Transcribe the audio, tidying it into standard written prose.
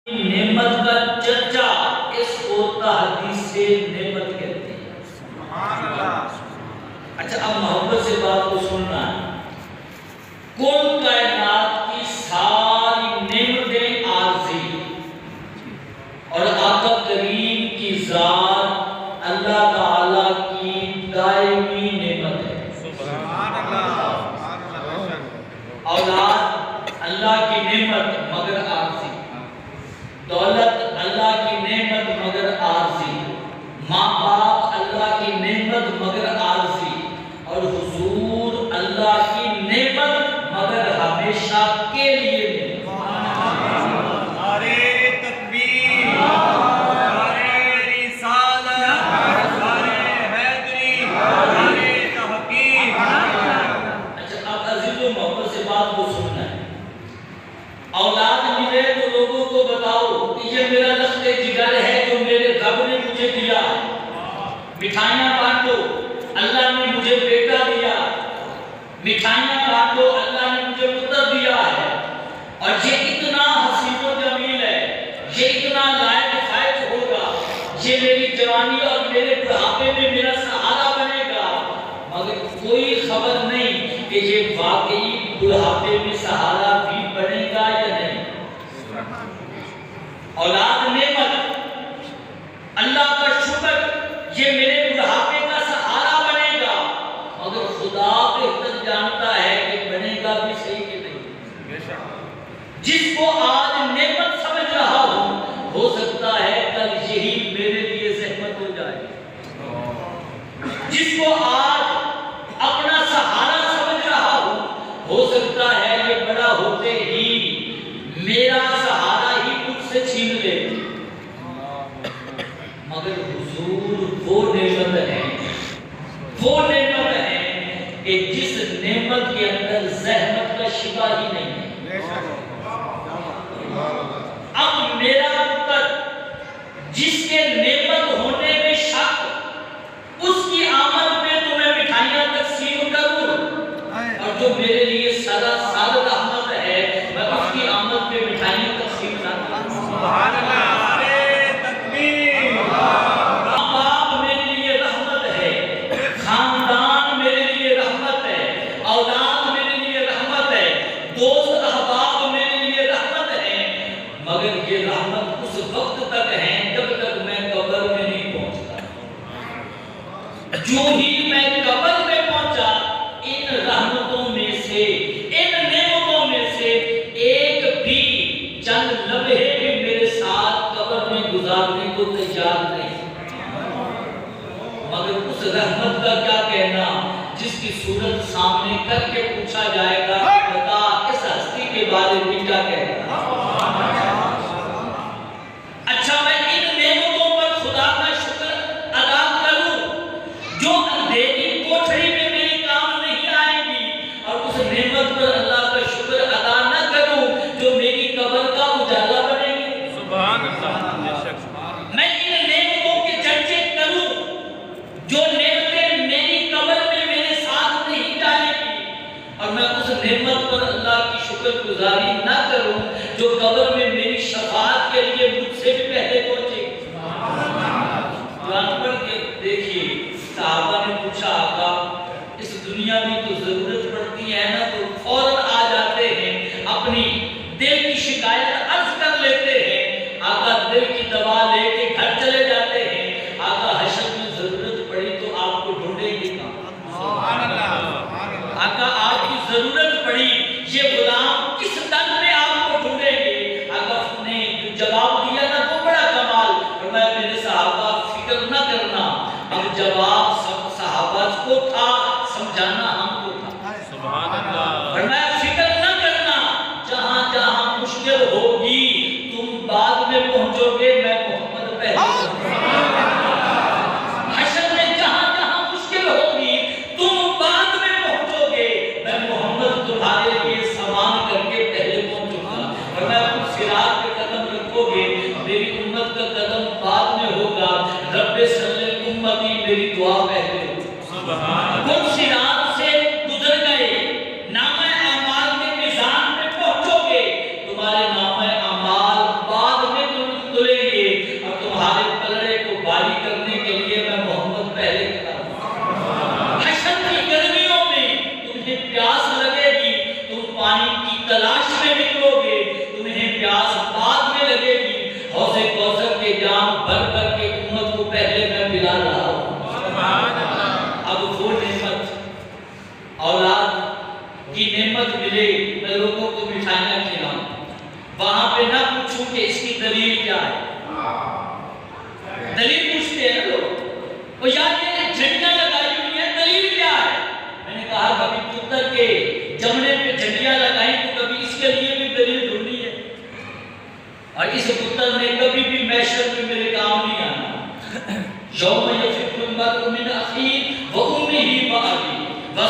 نعمت کا چرچا اس کو تحدیث سے نعمت کہتے ہیں. سبحان اللہ. اچھا اب محبت سے بات کو سننا ہے. کل کائنات کی ساری نعمتیں عارضی اور آقا کریم کی ذات اللہ تعالی کی دائمی نعمت ہے. سبحان اللہ. اولاد اللہ کی نعمت مگر عارضی، دولت اللہ کی نعمت مگر عارضی، ماں باپ اللہ کی نعمت مگر عارضی، اور حضور اللہ کی نعمت مگر ہمیشہ کے لیے نہیں. نعرہ تکبیر، نعرہ رسالت، نعرہ حیدری، نعرہ تحقیق. اچھا اب عزیز و محبت سے بات کو سننا ہے. اولاد ملے تو لوگوں کو بتاؤ کہ یہ میرا لخت جگر ہے جو میرے رب نے مجھے دیا. مٹھائیاں بانٹو، اللہ نے مجھے بیٹا دیا. مٹھائیاں بانٹو، اللہ نے مجھے پتر دیا ہے. اور یہ اتنا حسین و جمیل ہے، یہ اتنا لائق فائق ہوگا، یہ میری جوانی اور میرے بڑھاپے میں میرا سہارا بنے گا. مگر کوئی خبر نہیں کہ یہ واقعی بڑھاپے میں سہارا بھی بنے گا یا نہیں. اولاد نعمت، اللہ کا شکر، یہ میرے بڑھاپے کا سہارا بنے گا. مگر خدا بہتر جانتا ہے کہ بنے گا بھی صحیح کہ نہیں. جس کو آج نعمت سمجھ رہا ہوں، ہو سکتا ہے کل یہی میرے لیے زحمت ہو جائے. جس کو آج اپنا سہارا سمجھ رہا ہوں، ہو سکتا ہے یہ بڑا ہوتے ہی میرا سہارا ہی مجھ سے چھین لے. مگر حضور وہ نعمت ہے، وہ نعمت ہے کہ جس نعمت کے اندر زحمت کا شبہ ہی نہیں ہے. اب میرا پتر جس کے نعمت ہونے میں شک، اس کی آمد میں تو میں مٹھائیاں تقسیم کروں، اور جو میرے لیے سادہ رحمت ہے میں اس کی آمد میں مٹھائیاں تقسیم نہ کروں. سبحان اللہ. نعرہ تکبیر. ماں باپ میرے لیے رحمت ہے، خاندان میرے لیے رحمت ہے، اولاد میرے لیے رحمت ہے، دوست احباب میرے لیے رحمت ہے. مگر یہ رحمت اس وقت تک ہے جب تک میں قبر میں نہیں پہنچتا. جو ہی میں قبر میں پہنچا، ان رحمتوں میں سے، ان نعمتوں میں سے ایک بھی چند لمحے بھی میرے ساتھ قبر میں گزارنے کو تیار نہیں. مگر اس رحمت کا کیا کہنا جس کی صورت سامنے کر کے پوچھا جائے گا، بتا اس ہستی کے بارے میں کیا کہنا. اچھا میں ان نعمتوں پر خدا کا شکر ادا کروں جو اندھیری کوٹھری میں میری کام نہیں آئے گی، اور اس نعمت پر اللہ کا شکر ادا نہ کروں جو میری قبر کا اجالا بنے گی. سبحان اللہ. میں ان نعمتوں کے چرچے کروں جو نعمتیں میری قبر میں میرے ساتھ نہیں جائے گی، اور میں اس نعمت پر اللہ کی شکر گزاری نہ کروں جو قبر میں میری شفاعت کے لیے مجھ سے بھی پہلے پہنچے گی. قرآن پڑھ کے دیکھیے، صحابہ نے پوچھا آقا اس دنیا میں تو ضرورت پڑتی ہے نا تو فوراً آ جاتے ہیں، اپنی دل کی شکایت عرض کر لیتے ہیں. آقا دل کی دوا لے کے گھر چلے جاتے ہیں. آقا حشر میں ضرورت پڑی تو آپ کو ڈھونڈیں گے کہاں. سبحان اللہ. آقا آپ کی ضرورت پڑی، یہ غلام کس تن میں آپ کو ڈھونڈیں گے. آقا نے جواب دیا نا تو بڑا کمال، فرمایا میرے صحابہ فکر نہ کرنا. اب جواب سب صحابہ کو تھا، سمجھانا ہم کو تھا. سبحان اللہ. فرمایا فکر نہ کرنا، جہاں جہاں مشکل ہوگی تم بعد میں پہنچو گے، میں محمد پہلے پہنچوں گا. حشر میں جہاں جہاں مشکل ہوگی تم بعد میں پہنچو گے، میں محمد تمہارے لیے سامان کر کے پہلے پہنچوں گا. فرمایا تم صراط پہ قدم رکھو گے، میری امت کا قدم بعد میں ہوگا. رب صلی امتی میری دعا پہلے ہوگی. سبحان تم صراط سے گزر گئے، نامہ اعمال کے میزان میں پہنچو گے، تمہارے نامہ اعمال بعد میں کہ اس کی دلیل کیا ہے؟ دلیل پوچھتے ہیں لوگ، وہ یاد یہ جھنڈیاں لگائی ہوئی ہیں، دلیل کیا ہے؟ میں نے کہا کبھی پتر کے جمنے پہ جھنڈیاں لگائیں تو کبھی اس کے لیے بھی دلیل ڈھونڈی ہے، اور اس پتر نے کبھی بھی محشر میں میرے کام نہیں آنا۔ یوم یفر المرء من اخیہ و امہ و ابیہ و